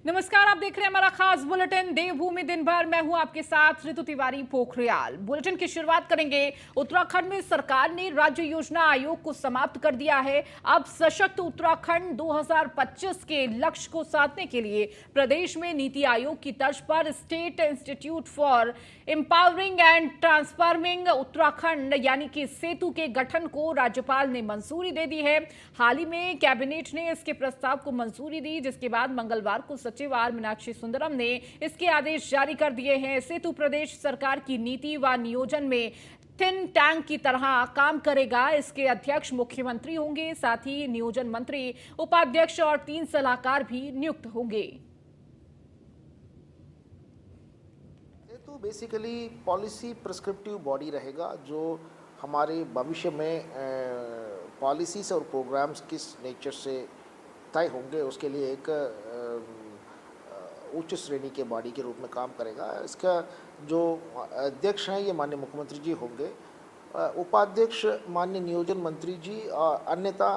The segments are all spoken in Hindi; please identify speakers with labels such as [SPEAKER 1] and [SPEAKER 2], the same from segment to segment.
[SPEAKER 1] नमस्कार, आप देख रहे हैं हमारा खास बुलेटिन देवभूमि दिन भर। मैं हूं आपके साथ ऋतु तिवारी पोखरियाल। बुलेटिन की शुरुआत करेंगे। उत्तराखंड में सरकार ने राज्य योजना आयोग को समाप्त कर दिया है। अब सशक्त उत्तराखंड 2025 के लक्ष्य को साधने के लिए प्रदेश में नीति आयोग की तर्ज पर state institute for empowering and transforming Uttarakhand यानी कि सेतु के गठन को राज्यपाल ने मंजूरी दे दी है। हाल ही में कैबिनेट ने इसके प्रस्ताव को मंजूरी दी, जिसके बाद मंगलवार को सचिव आर मीनाक्षी सुंदरम ने इसके आदेश जारी कर दिए हैं। सेतु प्रदेश सरकार की नीति व नियोजन में थिंक टैंक की तरह काम करेगा। इसके अध्यक्ष मुख्यमंत्री होंगे, साथ ही नियोजन मंत्री, उपाध्यक्ष और 3 सलाहकार भी नियुक्त होंगे।
[SPEAKER 2] तो बेसिकली पॉलिसी प्रिस्क्रिप्टिव बॉडी रहेगा जो हमारे भविष्य में पॉलिसीज और प्रोग्राम्स किस नेचर से तय होंगे उसके लिए एक उच्च श्रेणी के बॉडी के रूप में काम करेगा। इसका जो अध्यक्ष हैं ये माननीय मुख्यमंत्री जी होंगे, उपाध्यक्ष माननीय नियोजन मंत्री जी और अन्यथा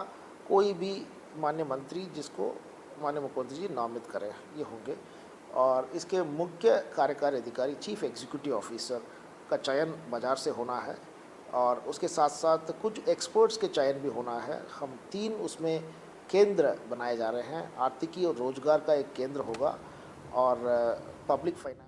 [SPEAKER 2] कोई भी माननीय मंत्री जिसको माननीय मुख्यमंत्री जी नामित करें ये होंगे। और इसके मुख्य कार्यकारी अधिकारी चीफ एग्जीक्यूटिव ऑफिसर का चयन बाज़ार से होना है और उसके साथ साथ कुछ एक्सपर्ट्स के चयन भी होना है। हम 3 उसमें केंद्र बनाए जा रहे हैं। आर्थिकी और रोजगार का एक केंद्र होगा और पब्लिक फाइनेंस।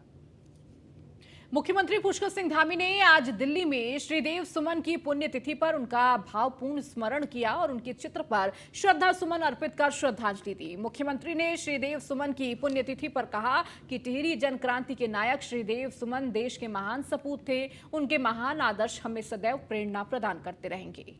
[SPEAKER 1] मुख्यमंत्री पुष्कर सिंह धामी ने आज दिल्ली में श्रीदेव सुमन की पुण्यतिथि पर उनका भावपूर्ण स्मरण किया और उनके चित्र पर श्रद्धा सुमन अर्पित कर श्रद्धांजलि दी। मुख्यमंत्री ने श्रीदेव सुमन की पुण्यतिथि पर कहा कि टिहरी जन क्रांति के नायक श्रीदेव सुमन देश के महान सपूत थे। उनके महान आदर्श हमें सदैव प्रेरणा प्रदान करते रहेंगे।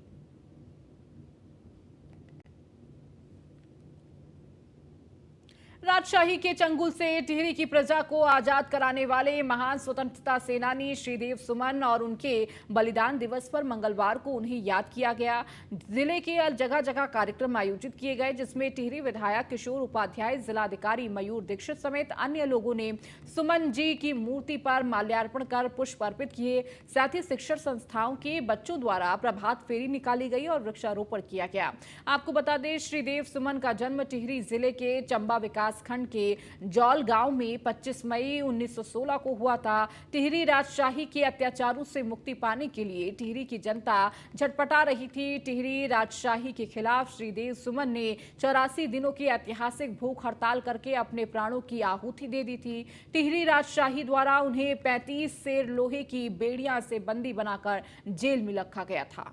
[SPEAKER 1] राजशाही के चंगुल से टिहरी की प्रजा को आजाद कराने वाले महान स्वतंत्रता सेनानी श्रीदेव सुमन और उनके बलिदान दिवस पर मंगलवार को उन्हें याद किया गया। जिले के जगह जगह कार्यक्रम आयोजित किए गए, जिसमें टिहरी विधायक किशोर उपाध्याय, जिलाधिकारी मयूर दीक्षित समेत अन्य लोगों ने सुमन जी की मूर्ति पर माल्यार्पण कर पुष्प अर्पित किए। साथ ही शिक्षण संस्थाओं के बच्चों द्वारा प्रभात फेरी निकाली गई और वृक्षारोपण किया गया। आपको बता दें, श्रीदेव सुमन का जन्म टिहरी जिले के चंबा विकास खंड के जौल गांव में 25 मई 1916 को हुआ था। टिहरी राजशाही के अत्याचारों से मुक्ति पाने के लिए टिहरी की जनता झटपटा रही थी। टिहरी राजशाही के खिलाफ श्रीदेव सुमन ने 84 दिनों की ऐतिहासिक भूख हड़ताल करके अपने प्राणों की आहुति दे दी थी। टिहरी राजशाही द्वारा उन्हें 35 सेर लोहे की बेड़ियां से बंदी बनाकर जेल में रखा गया था।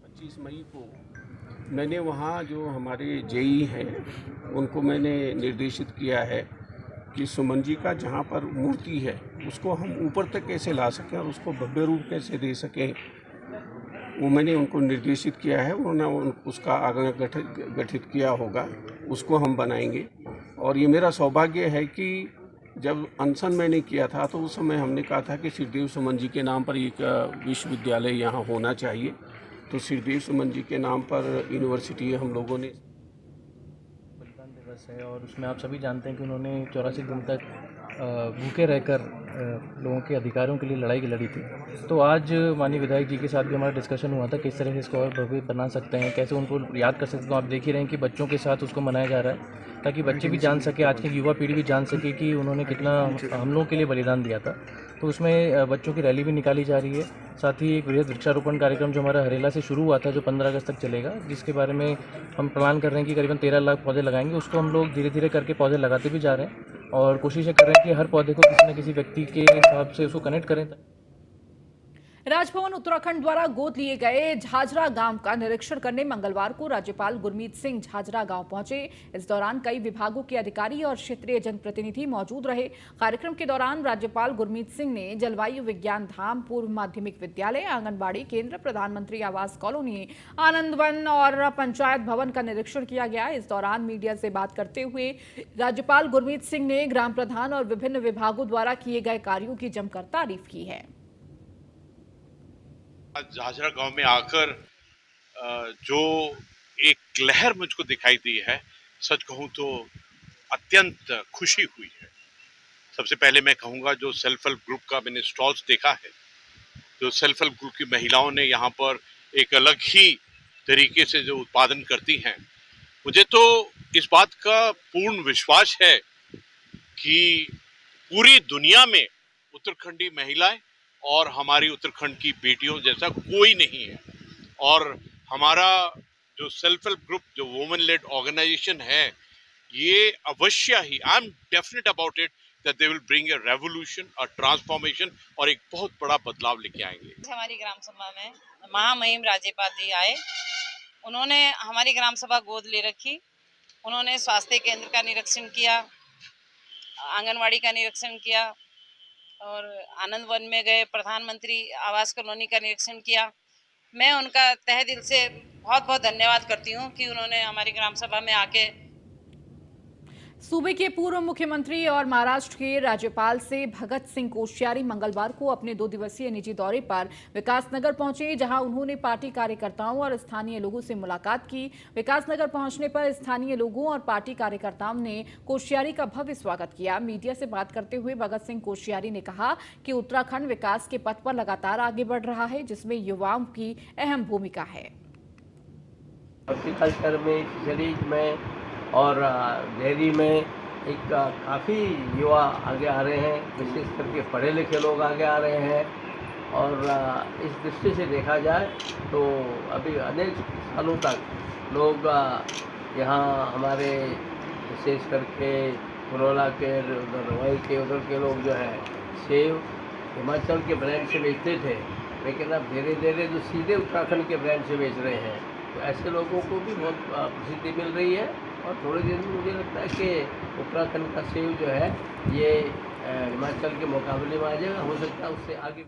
[SPEAKER 3] 25 मई को मैंने वहाँ जो हमारे जेई हैं उनको मैंने निर्देशित किया है कि सुमन जी का जहाँ पर मूर्ति है उसको हम ऊपर तक कैसे ला सकें और उसको भव्य रूप कैसे दे सकें, वो मैंने उनको निर्देशित किया है। उन्होंने उसका आगे गठित किया होगा, उसको हम बनाएंगे। और ये मेरा सौभाग्य है कि जब अनशन मैंने किया था तो उस समय हमने कहा था कि श्रीदेव सुमन जी के नाम पर एक विश्वविद्यालय यहाँ होना चाहिए। तो श्रीदेव सुमन जी के नाम पर यूनिवर्सिटी हम लोगों ने
[SPEAKER 4] बलिदान दिवस है और उसमें आप सभी जानते हैं कि उन्होंने 84 दिन तक भूखे रहकर लोगों के अधिकारों के लिए लड़ाई लड़ी थी। तो आज माननीय विधायक जी के साथ भी हमारा डिस्कशन हुआ था किस तरह से इसको और भव्य बना सकते हैं, कैसे उनको याद कर सकते हैं। तो आप देख ही रहे हैं कि बच्चों के साथ उसको मनाया जा रहा है ताकि बच्चे भी जान सके, आज की युवा पीढ़ी भी जान सके कि उन्होंने कितना हम लोगों के लिए बलिदान दिया था। तो उसमें बच्चों की रैली भी निकाली जा रही है। साथ ही एक वृहद वृक्षारोपण कार्यक्रम जो हमारा हरेला से शुरू हुआ था, जो 15 अगस्त तक चलेगा, जिसके बारे में हम प्लान कर रहे हैं कि करीबन 13 लाख पौधे लगाएंगे। उसको हम लोग धीरे धीरे करके पौधे लगाते भी जा रहे हैं और कोशिश कर रहे हैं कि हर पौधे को किसी न किसी व्यक्ति के हिसाब से उसको कनेक्ट करें।
[SPEAKER 1] राजभवन उत्तराखंड द्वारा गोद लिए गए झाझरा गांव का निरीक्षण करने मंगलवार को राज्यपाल गुरमीत सिंह झाझरा गांव पहुंचे। इस दौरान कई विभागों के अधिकारी और क्षेत्रीय जनप्रतिनिधि मौजूद रहे। कार्यक्रम के दौरान राज्यपाल गुरमीत सिंह ने जलवायु विज्ञान धाम, पूर्व माध्यमिक विद्यालय, आंगनबाड़ी केंद्र, प्रधानमंत्री आवास कॉलोनी, आनंद वन और पंचायत भवन का निरीक्षण किया गया। इस दौरान मीडिया से बात करते हुए राज्यपाल गुरमीत सिंह ने ग्राम प्रधान और विभिन्न विभागों द्वारा किए गए कार्यों की जमकर तारीफ की है।
[SPEAKER 5] झाझरा गांव में आकर जो एक लहर मुझको दिखाई दी है, सच कहूं तो अत्यंत खुशी हुई है। सबसे पहले मैं कहूंगा जो सेल्फ हेल्प ग्रुप का मैंने स्टॉल्स देखा है, जो सेल्फ हेल्प ग्रुप की महिलाओं ने यहाँ पर एक अलग ही तरीके से जो उत्पादन करती हैं, मुझे तो इस बात का पूर्ण विश्वास है कि पूरी दुनिया में उत्तराखंडी महिलाएं और हमारी उत्तराखंड की बेटियों जैसा कोई नहीं है। और हमारा जो सेल्फ हेल्प ग्रुप, जो वुमेन लेड ऑर्गेनाइजेशन है, ये अवश्य ही, I am definite about it that they will bring a revolution, a transformation और एक बहुत बड़ा बदलाव लेके आएंगे।
[SPEAKER 6] हमारी ग्राम सभा में महामहिम राज्यपाल जी आए, उन्होंने हमारी ग्राम सभा गोद ले रखी। उन्होंने स्वास्थ्य केंद्र का निरीक्षण किया, आंगनवाड़ी का निरीक्षण किया और आनंद वन में गए, प्रधानमंत्री आवास कॉलोनी का निरीक्षण किया। मैं उनका तहे दिल से बहुत बहुत धन्यवाद करती हूँ कि उन्होंने हमारी ग्राम सभा में आके।
[SPEAKER 1] सूबे के पूर्व मुख्यमंत्री और महाराष्ट्र के राज्यपाल से भगत सिंह कोश्यारी मंगलवार को अपने 2 दिवसीय निजी दौरे पर विकासनगर पहुंचे, जहां उन्होंने पार्टी कार्यकर्ताओं और स्थानीय लोगों से मुलाकात की। विकासनगर पहुंचने पर स्थानीय लोगों और पार्टी कार्यकर्ताओं ने कोश्यारी का भव्य स्वागत किया। मीडिया से बात करते हुए भगत सिंह कोश्यारी ने कहा कि उत्तराखंड विकास के पथ पर लगातार आगे बढ़ रहा है, जिसमें युवाओं की अहम भूमिका है।
[SPEAKER 7] हॉर्टिकल्चर में, फिशरीज में और डेयरी में एक काफ़ी युवा आगे आ रहे हैं, विशेष करके पढ़े लिखे लोग आगे आ रहे हैं। और इस दृष्टि से देखा जाए तो अभी अनेक सालों तक लोग यहाँ हमारे विशेष करके पुरोला के उधर रवाई के उधर के लोग जो है सेब हिमाचल के ब्रांड से बेचते थे, लेकिन अब धीरे धीरे जो सीधे उत्तराखंड के ब्रांड से बेच रहे हैं, तो ऐसे लोगों को भी बहुत प्रसिद्धि मिल रही है। और थोड़े दिन में मुझे लगता है कि उत्तराखंड का सेब जो है ये हिमाचल के मुकाबले में आ जाएगा, हो सकता है उससे आगे।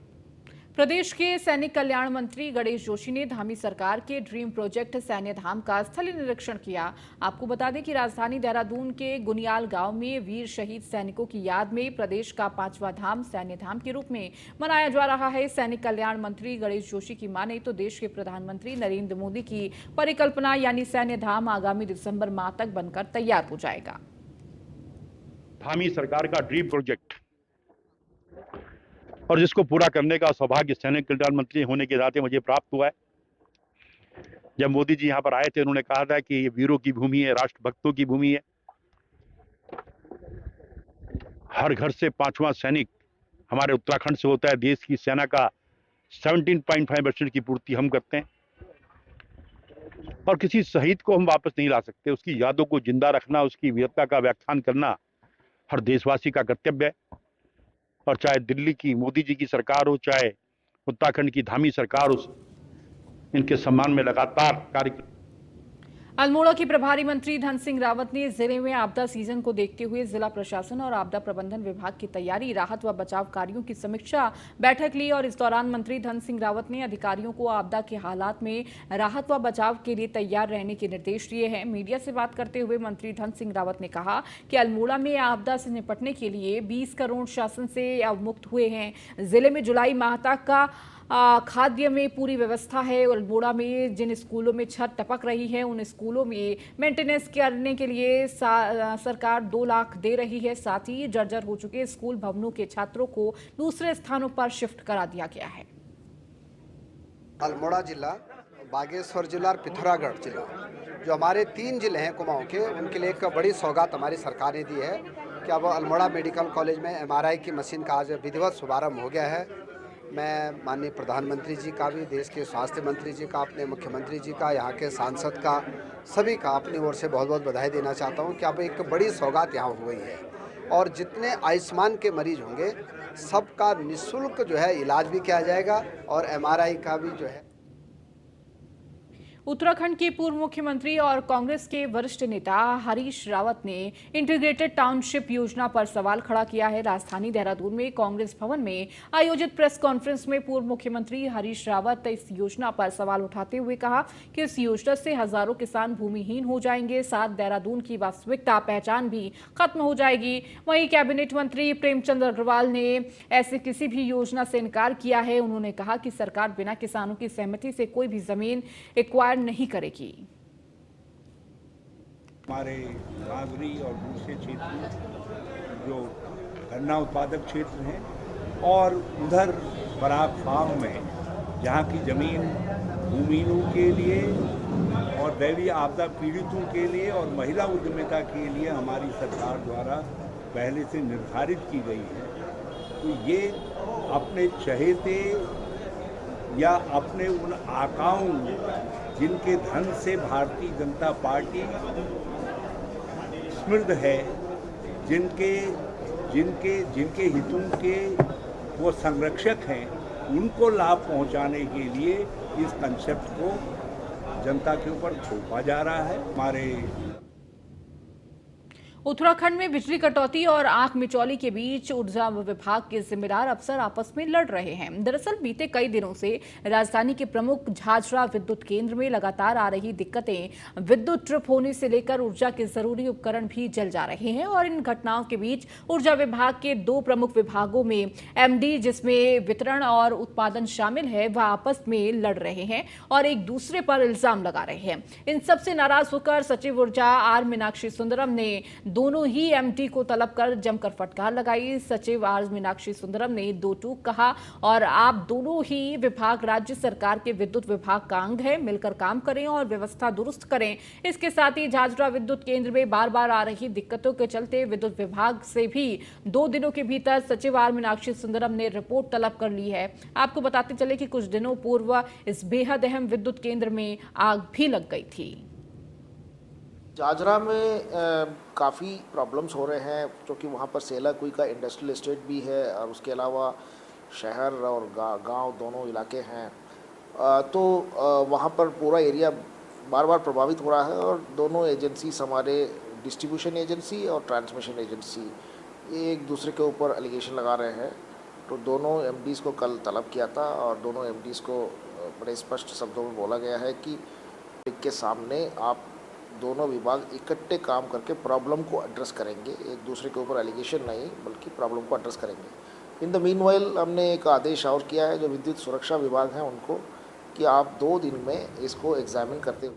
[SPEAKER 1] प्रदेश के सैनिक कल्याण मंत्री गणेश जोशी ने धामी सरकार के ड्रीम प्रोजेक्ट सैन्य धाम का स्थलीय निरीक्षण किया। आपको बता दें कि राजधानी देहरादून के गुनियाल गांव में वीर शहीद सैनिकों की याद में प्रदेश का 5वां धाम सैन्य धाम के रूप में मनाया जा रहा है। सैनिक कल्याण मंत्री गणेश जोशी की माने तो देश के प्रधानमंत्री नरेंद्र मोदी की परिकल्पना यानी सैन्य धाम आगामी दिसंबर माह तक बनकर तैयार हो जाएगा।
[SPEAKER 8] धामी सरकार का ड्रीम प्रोजेक्ट और जिसको पूरा करने का सौभाग्य सैनिक कल्याण मंत्री होने के नाते मुझे प्राप्त हुआ है। जब मोदी जी यहाँ पर आए थे, उन्होंने कहा था कि ये वीरों की भूमि है, राष्ट्रभक्तों की भूमि है। हर घर से 5वां सैनिक हमारे उत्तराखंड से होता है। देश की सेना का 17.5% की पूर्ति हम करते हैं और किसी शहीद को हम वापस नहीं ला सकते। उसकी यादों को जिंदा रखना, उसकी वीरता का व्याख्यान करना हर देशवासी का कर्तव्य है। और चाहे दिल्ली की मोदी जी की सरकार हो, चाहे उत्तराखंड की धामी सरकार हो, इनके सम्मान में लगातार कार्य।
[SPEAKER 1] अल्मोड़ा के प्रभारी मंत्री धन सिंह रावत ने जिले में आपदा सीजन को देखते हुए जिला प्रशासन और आपदा प्रबंधन विभाग की तैयारी, राहत व बचाव कार्यों की समीक्षा बैठक ली। और इस दौरान मंत्री धन सिंह रावत ने अधिकारियों को आपदा के हालात में राहत व बचाव के लिए तैयार रहने के निर्देश दिए हैं। मीडिया से बात करते हुए मंत्री धन सिंह रावत ने कहा कि अल्मोड़ा में आपदा से निपटने के लिए 20 करोड़ शासन से अवमुक्त हुए हैं। जिले में जुलाई माह तक का खाद्य में पूरी व्यवस्था है। अल्मोड़ा में जिन स्कूलों में छत टपक रही है, उन स्कूलों में मेंटेनेंस करने के लिए सरकार 2 लाख दे रही है। साथ ही जर्जर हो चुके स्कूल भवनों के छात्रों को दूसरे स्थानों पर शिफ्ट करा दिया गया है।
[SPEAKER 9] अल्मोड़ा जिला, बागेश्वर जिला और पिथौरागढ़ जिला, जो हमारे 3 जिले हैं कुमाऊं के, उनके लिए एक बड़ी सौगात हमारी सरकार ने दी है कि अब अल्मोड़ा मेडिकल कॉलेज में MRI की मशीन का आज विधिवत शुभारंभ हो गया है। मैं माननीय प्रधानमंत्री जी का भी, देश के स्वास्थ्य मंत्री जी का, अपने मुख्यमंत्री जी का, यहाँ के सांसद का, सभी का अपनी ओर से बहुत बहुत बधाई देना चाहता हूँ कि अब एक बड़ी सौगात यहाँ हो गई है। और जितने आयुष्मान के मरीज होंगे सबका निःशुल्क जो है इलाज भी किया जाएगा और MRI का भी जो है।
[SPEAKER 1] उत्तराखंड के पूर्व मुख्यमंत्री और कांग्रेस के वरिष्ठ नेता हरीश रावत ने इंटीग्रेटेड टाउनशिप योजना पर सवाल खड़ा किया है। राजधानी देहरादून में कांग्रेस भवन में आयोजित प्रेस कॉन्फ्रेंस में पूर्व मुख्यमंत्री हरीश रावत इस योजना पर सवाल उठाते हुए कहा कि इस योजना से हजारों किसान भूमिहीन हो जाएंगे, साथ देहरादून की वास्तविकता पहचान भी खत्म हो जाएगी। वहीं कैबिनेट मंत्री प्रेमचंद अग्रवाल ने ऐसे किसी भी योजना से इनकार किया है। उन्होंने कहा कि सरकार बिना किसानों की सहमति से कोई भी जमीन एक्वायर नहीं करेगी।
[SPEAKER 10] हमारे नागरी और दूसरे क्षेत्र जो गन्ना उत्पादक क्षेत्र हैं और उधर बराक फार्म में जहाँ की जमीन भूमिहीनों के लिए और दैवीय आपदा पीड़ितों के लिए और महिला उद्यमिता के लिए हमारी सरकार द्वारा पहले से निर्धारित की गई है। तो ये अपने चहेते या अपने उन आकाओं जिनके धन से भारतीय जनता पार्टी समृद्ध है, जिनके हितों के वो संरक्षक हैं, उनको लाभ पहुंचाने के लिए इस कंसेप्ट को जनता के ऊपर थोपा जा रहा है। हमारे
[SPEAKER 1] उत्तराखंड में बिजली कटौती और आंख मिचौली के बीच ऊर्जा विभाग के जिम्मेदार अफसर आपस में लड़ रहे हैं। दरअसल बीते कई दिनों से राजधानी के प्रमुख झाझरा विद्युत केंद्र में लगातार आ रही दिक्कतें, विद्युत ट्रिप होने से लेकर ऊर्जा के जरूरी उपकरण भी जल जा रहे हैं और इन घटनाओं के बीच ऊर्जा विभाग के 2 प्रमुख विभागों में एमडी, जिसमें वितरण और उत्पादन शामिल है, वह आपस में लड़ रहे हैं और एक दूसरे पर इल्जाम लगा रहे हैं। इन सबसे नाराज होकर सचिव ऊर्जा आर मीनाक्षी सुंदरम ने दोनों ही एमडी को तलब कर जमकर फटकार लगाई। सचिव आर मीनाक्षी सुंदरम ने 2 टूक कहा और आप दोनों ही विभाग राज्य सरकार के विद्युत विभाग का अंग है, मिलकर काम करें और व्यवस्था दुरुस्त करें। इसके साथ ही झाझरा विद्युत केंद्र में बार बार आ रही दिक्कतों के चलते विद्युत विभाग से भी 2 दिनों के भीतर सचिव आर मीनाक्षी सुंदरम ने रिपोर्ट तलब कर ली है। आपको बताते चले कि कुछ दिनों पूर्व इस बेहद अहम विद्युत केंद्र में आग भी लग गई थी।
[SPEAKER 2] झाझरा में काफ़ी प्रॉब्लम्स हो रहे हैं, क्योंकि वहाँ पर सेला कुई का इंडस्ट्रियल एस्टेट भी है और उसके अलावा शहर और गांव दोनों इलाके हैं। तो वहाँ पर पूरा एरिया बार बार प्रभावित हो रहा है और दोनों एजेंसीज, हमारे डिस्ट्रीब्यूशन एजेंसी और ट्रांसमिशन एजेंसी, ये एक दूसरे के ऊपर एलिगेशन लगा रहे हैं। तो दोनों एमडीज को कल तलब किया था और दोनों एमडीज को बड़े स्पष्ट शब्दों में बोला गया है कि के सामने आप दोनों विभाग इकट्ठे काम करके प्रॉब्लम को एड्रेस करेंगे, एक दूसरे के ऊपर एलिगेशन नहीं बल्कि प्रॉब्लम को एड्रेस करेंगे। इन द मीनवाइल हमने एक आदेश और किया है जो विद्युत सुरक्षा विभाग है उनको, कि आप 2 दिन में इसको एग्जामिन करते हुए।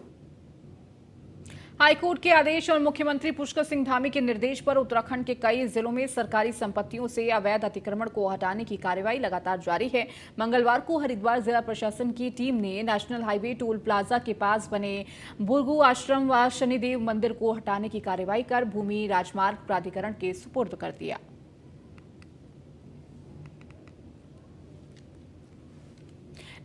[SPEAKER 1] हाईकोर्ट के आदेश और मुख्यमंत्री पुष्कर सिंह धामी के निर्देश पर उत्तराखंड के कई जिलों में सरकारी संपत्तियों से अवैध अतिक्रमण को हटाने की कार्रवाई लगातार जारी है। मंगलवार को हरिद्वार जिला प्रशासन की टीम ने नेशनल हाईवे टोल प्लाजा के पास बने भुरगू आश्रम व शनिदेव मंदिर को हटाने की कार्रवाई कर भूमि राजमार्ग प्राधिकरण के सुपुर्द कर दिया।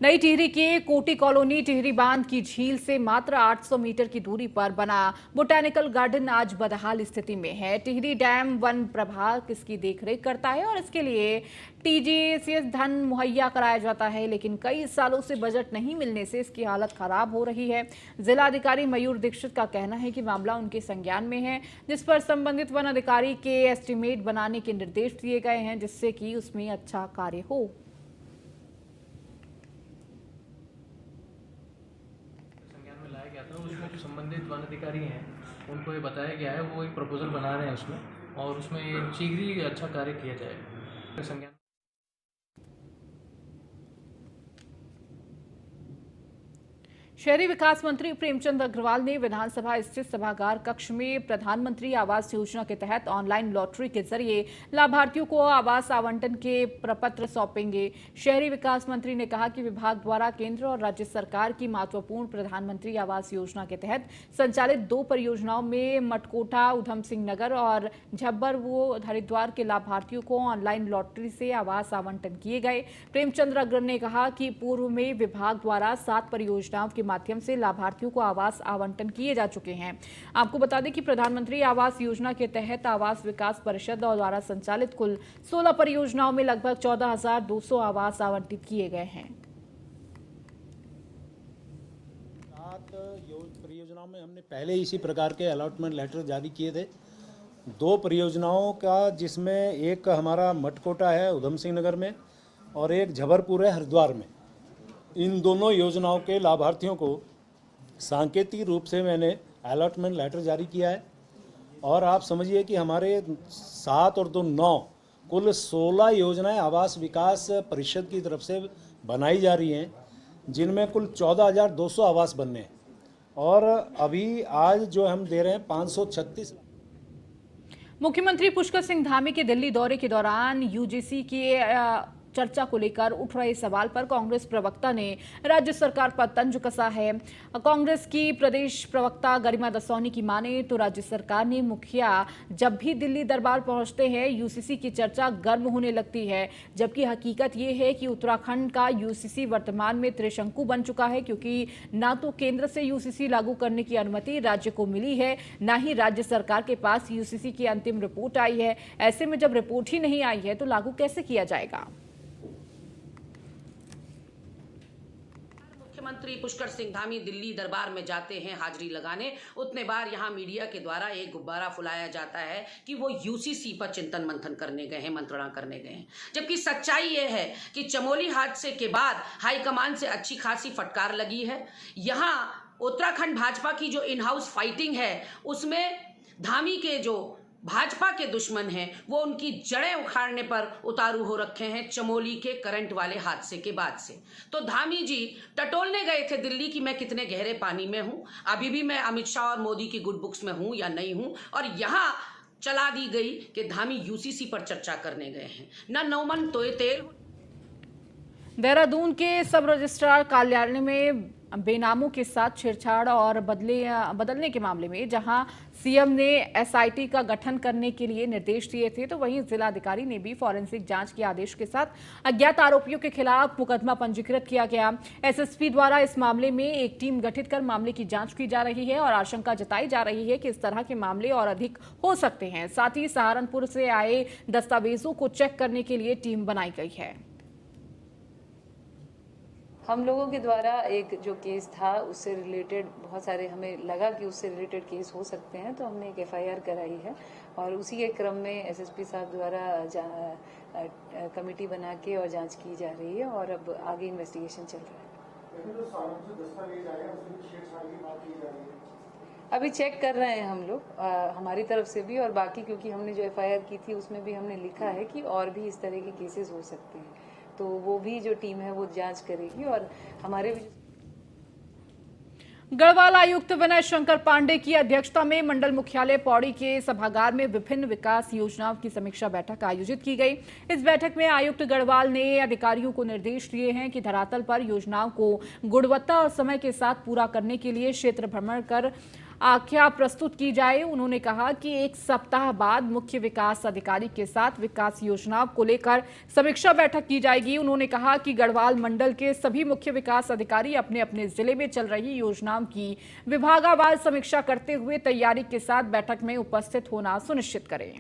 [SPEAKER 1] नई टिहरी के कोटी कॉलोनी टिहरी बांध की झील से मात्र 800 मीटर की दूरी पर बना बोटैनिकल गार्डन आज बदहाल स्थिति में है। टिहरी डैम वन प्रभाग इसकी देखरेख करता है और इसके लिए टीजीसीएस धन मुहैया कराया जाता है, लेकिन कई सालों से बजट नहीं मिलने से इसकी हालत खराब हो रही है। जिलाधिकारी मयूर दीक्षित का कहना है कि मामला उनके संज्ञान में है, जिस पर संबंधित वन अधिकारी के एस्टीमेट बनाने के निर्देश दिए गए हैं, जिससे कि उसमें अच्छा कार्य हो।
[SPEAKER 4] उसमें जो संबंधित वन अधिकारी हैं उनको ये बताया गया है, वो एक प्रपोजल बना रहे हैं उसमें, और उसमें शीघ्र ही अच्छा कार्य किया जाएगा।
[SPEAKER 1] शहरी विकास मंत्री प्रेमचंद अग्रवाल ने विधानसभा स्थित सभागार कक्ष में प्रधानमंत्री आवास योजना के तहत ऑनलाइन लॉटरी के जरिए लाभार्थियों को आवास आवंटन के प्रपत्र सौंपेंगे। शहरी विकास मंत्री ने कहा कि विभाग द्वारा केंद्र और राज्य सरकार की महत्वपूर्ण प्रधानमंत्री आवास योजना के तहत संचालित 2 परियोजनाओं में मटकोटा, उधम सिंह नगर और झब्बर वो हरिद्वार के लाभार्थियों को ऑनलाइन लॉटरी से आवास आवंटन किए गए। प्रेमचंद अग्रवाल ने कहा कि पूर्व में विभाग द्वारा 7 परियोजनाओं के माध्यम से लाभार्थियों को आवास आवंटन किए जा चुके हैं। आपको बता दें कि प्रधानमंत्री आवास योजना के तहत आवास विकास परिषद द्वारा संचालित कुल 16 परियोजनाओं में लगभग 14,200 आवास आवंटित किए गए हैं।
[SPEAKER 11] 7 परियोजनाओं में हमने पहले इसी प्रकार के अलॉटमेंट लेटर जारी किए थे। 2 परियोजनाओं का, जिसमें एक हमारा मटकोटा है उधम सिंह नगर में और एक झबरपुर है हरिद्वार में। इन दोनों योजनाओं के लाभार्थियों को सांकेतिक रूप से मैंने अलॉटमेंट लेटर जारी किया है और आप समझिए कि हमारे 7 और 2 9 कुल 16 योजनाएं आवास विकास परिषद की तरफ से बनाई जा रही हैं, जिनमें कुल 14,200 आवास बनने हैं और अभी आज जो हम दे रहे हैं 536।
[SPEAKER 1] मुख्यमंत्री पुष्कर सिंह धामी के दिल्ली दौरे के दौरान यूजीसी के चर्चा को लेकर उठ रहे सवाल पर कांग्रेस प्रवक्ता ने राज्य सरकार पर तंज कसा है। कांग्रेस की प्रदेश प्रवक्ता गरिमा दसौनी की माने तो राज्य सरकार ने मुखिया जब भी दिल्ली दरबार पहुंचते हैं यूसीसी की चर्चा गर्म होने लगती है, जबकि हकीकत ये है कि उत्तराखंड का यूसीसी वर्तमान में त्रिशंकु बन चुका है, क्योंकि ना तो केंद्र से यूसीसी लागू करने की अनुमति राज्य को मिली है, ना ही राज्य सरकार के पास यूसीसी की अंतिम रिपोर्ट आई है। ऐसे में जब रिपोर्ट ही नहीं आई है तो लागू कैसे किया जाएगा?
[SPEAKER 12] मुख्यमंत्री पुष्कर सिंह धामी दिल्ली दरबार में जाते हैं हाजिरी लगाने, उतने बार यहां मीडिया के द्वारा एक गुब्बारा फुलाया जाता है कि वो यूसीसी पर चिंतन मंथन करने गए हैं, मंत्रणा करने गए हैं। जबकि सच्चाई ये है कि चमोली हादसे के बाद हाईकमान से अच्छी खासी फटकार लगी है। यहां उत्तराखंड भाजपा की जो इन हाउस फाइटिंग है उसमें धामी के जो भाजपा के दुश्मन हैं वो उनकी जड़ें उखाड़ने पर उतारू हो रखे हैं चमोली के करंट वाले हादसे के बाद से। तो धामी जी टटोलने गए थे दिल्ली कि मैं कितने गहरे पानी में हूं, अभी भी मैं अमित शाह और मोदी की गुड बुक्स में हूं या नहीं हूं, और यहां चला दी गई कि धामी यूसीसी पर चर्चा करने गए हैं। न नौमन तोय तेल।
[SPEAKER 1] देहरादून के सब रजिस्ट्रार कार्यालय में बेनामों के साथ छेड़छाड़ और बदलने के मामले में जहां सीएम ने एसआईटी का गठन करने के लिए निर्देश दिए थे, तो वहीं जिलाधिकारी ने भी फॉरेंसिक जांच के आदेश के साथ अज्ञात आरोपियों के खिलाफ मुकदमा पंजीकृत किया गया। एसएसपी द्वारा इस मामले में एक टीम गठित कर मामले की जांच की जा रही है और आशंका जताई जा रही है कि इस तरह के मामले और अधिक हो सकते हैं। साथ ही सहारनपुर से आए दस्तावेजों को चेक करने के लिए टीम बनाई गई है।
[SPEAKER 13] हम लोगों के द्वारा एक जो केस था उससे रिलेटेड बहुत सारे हमें लगा कि उससे रिलेटेड केस हो सकते हैं, तो हमने एक एफआईआर कराई है और उसी के क्रम में एसएसपी साहब द्वारा कमेटी बना के और जांच की जा रही है और अब आगे इन्वेस्टिगेशन चल रहा है। अभी चेक कर रहे हैं हम लोग हमारी तरफ से भी और बाकी, क्योंकि हमने जो एफआईआर की थी उसमें भी हमने लिखा है कि और भी इस तरह के केसेस हो सकते हैं, तो वो भी जो टीम है वो जांच करेगी। और हमारे भी
[SPEAKER 1] गढ़वाल आयुक्त विनय शंकर पांडे की अध्यक्षता में मंडल मुख्यालय पौड़ी के सभागार में विभिन्न विकास योजनाओं की समीक्षा बैठक आयोजित की गई। इस बैठक में आयुक्त गढ़वाल ने अधिकारियों को निर्देश दिए हैं कि धरातल पर योजनाओं को गुणवत्ता और समय के साथ पूरा करने के लिए क्षेत्र भ्रमण कर आख्या प्रस्तुत की जाए। उन्होंने कहा कि एक सप्ताह बाद मुख्य विकास अधिकारी के साथ विकास योजनाओं को लेकर समीक्षा बैठक की जाएगी। उन्होंने कहा कि गढ़वाल मंडल के सभी मुख्य विकास अधिकारी अपने अपने जिले में चल रही योजनाओं की विभागावार समीक्षा करते हुए तैयारी के साथ बैठक में उपस्थित होना सुनिश्चित करें।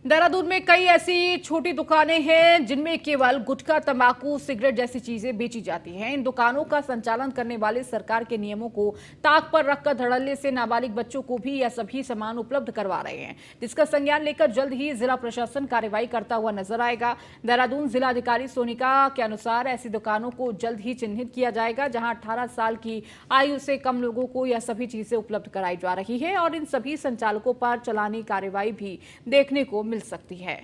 [SPEAKER 1] देहरादून में कई ऐसी छोटी दुकानें हैं जिनमें केवल गुटखा, तंबाकू, सिगरेट जैसी चीजें बेची जाती हैं। इन दुकानों का संचालन करने वाले सरकार के नियमों को ताक पर रखकर धड़ल्ले से नाबालिग बच्चों को भी यह सभी सामान उपलब्ध करवा रहे हैं, जिसका संज्ञान लेकर जल्द ही जिला प्रशासन कार्रवाई करता हुआ नजर आएगा। देहरादून जिलाधिकारी सोनिका के अनुसार ऐसी दुकानों को जल्द ही चिन्हित किया जाएगा जहां 18 साल की आयु से कम लोगों को यह सभी चीजें उपलब्ध कराई जा रही है और इन सभी संचालकों पर चालानी कार्रवाई भी देखने को मिल सकती है।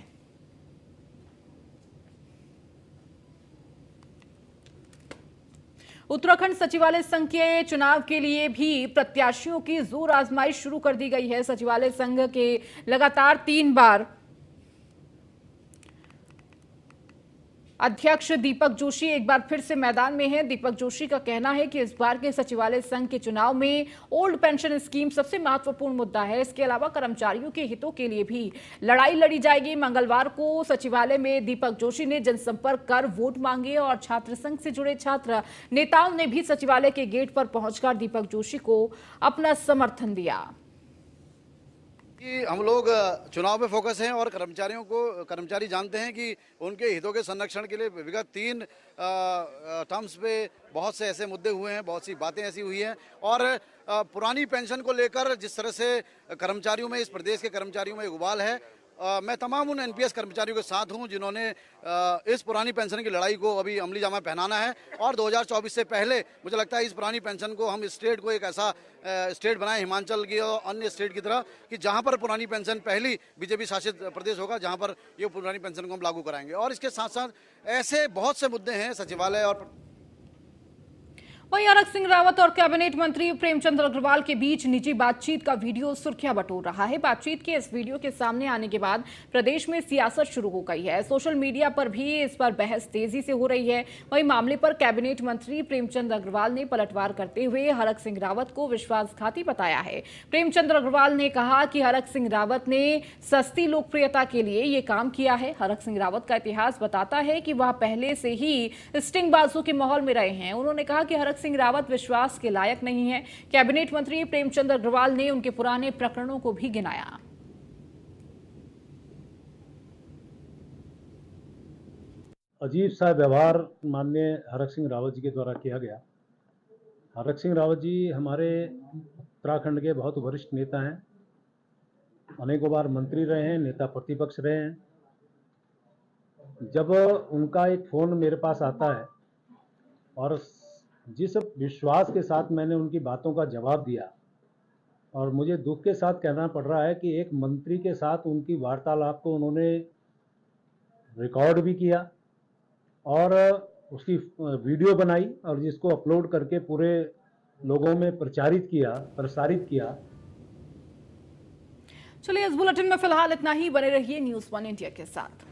[SPEAKER 1] उत्तराखंड सचिवालय संघ के चुनाव के लिए भी प्रत्याशियों की जोर आजमाइश शुरू कर दी गई है। सचिवालय संघ के लगातार 3 बार अध्यक्ष दीपक जोशी एक बार फिर से मैदान में हैं। दीपक जोशी का कहना है कि इस बार के सचिवालय संघ के चुनाव में ओल्ड पेंशन स्कीम सबसे महत्वपूर्ण मुद्दा है। इसके अलावा कर्मचारियों के हितों के लिए भी लड़ाई लड़ी जाएगी। मंगलवार को सचिवालय में दीपक जोशी ने जनसंपर्क कर वोट मांगे और छात्र संघ से जुड़े छात्र नेताओं ने भी सचिवालय के गेट पर पहुंचकर दीपक जोशी को अपना समर्थन दिया।
[SPEAKER 14] कि हम लोग चुनाव पे फोकस हैं और कर्मचारी जानते हैं कि उनके हितों के संरक्षण के लिए विगत 3 टर्म्स पे बहुत से ऐसे मुद्दे हुए हैं, बहुत सी बातें ऐसी हुई हैं और पुरानी पेंशन को लेकर जिस तरह से कर्मचारियों में, इस प्रदेश के कर्मचारियों में एक उबाल है, मैं तमाम उन एनपीएस कर्मचारियों के साथ हूं जिन्होंने इस पुरानी पेंशन की लड़ाई को अभी अमली जामा पहनाना है और 2024 से पहले मुझे लगता है इस पुरानी पेंशन को हम स्टेट को एक ऐसा स्टेट बनाए, हिमाचल की और अन्य स्टेट की तरह, कि जहां पर पुरानी पेंशन पहली बीजेपी शासित प्रदेश होगा जहां पर ये पुरानी पेंशन को हम लागू कराएंगे। और इसके साथ साथ ऐसे बहुत से मुद्दे हैं सचिवालय और
[SPEAKER 1] वहीं हरक सिंह रावत और कैबिनेट मंत्री प्रेमचंद अग्रवाल के बीच निजी बातचीत का वीडियो सुर्खियां बटोर रहा है। बातचीत के इस वीडियो के सामने आने के बाद प्रदेश में सियासत शुरू हो गई है। सोशल मीडिया पर भी इस पर बहस तेजी से हो रही है। वहीं मामले पर कैबिनेट मंत्री प्रेमचंद अग्रवाल ने पलटवार करते हुए हरक सिंह रावत को विश्वासघाती बताया है। प्रेमचंद अग्रवाल ने कहा कि हरक सिंह रावत ने सस्ती लोकप्रियता के लिए ये काम किया है। हरक सिंह रावत का इतिहास बताता है कि वह पहले से ही स्टिंगबाजों के माहौल में रहे हैं। उन्होंने कहा कि हरक सिंह रावत विश्वास के लायक नहीं है। कैबिनेट मंत्री प्रेमचंद अग्रवाल ने उनके पुराने प्रकरणों को भी गिनाया।
[SPEAKER 11] अजीब सा व्यवहार माननीय हरक सिंह रावत जी के द्वारा किया गया। हरक सिंह रावत जी हमारे उत्तराखंड के बहुत वरिष्ठ नेता हैं, अनेकों बार मंत्री रहे हैं, नेता प्रतिपक्ष रहे हैं। जब उनका एक फ़ोन मेरे पास आता है और जिस विश्वास के साथ मैंने उनकी बातों का जवाब दिया, और मुझे दुख के साथ कहना पड़ रहा है कि एक मंत्री के साथ उनकी वार्तालाप को उन्होंने रिकॉर्ड भी किया और उसकी वीडियो बनाई और जिसको अपलोड करके पूरे लोगों में प्रसारित किया।
[SPEAKER 1] चलिए, इस बुलेटिन में फिलहाल इतना ही। बने रहिए न्यूज़ 1 इंडिया के साथ।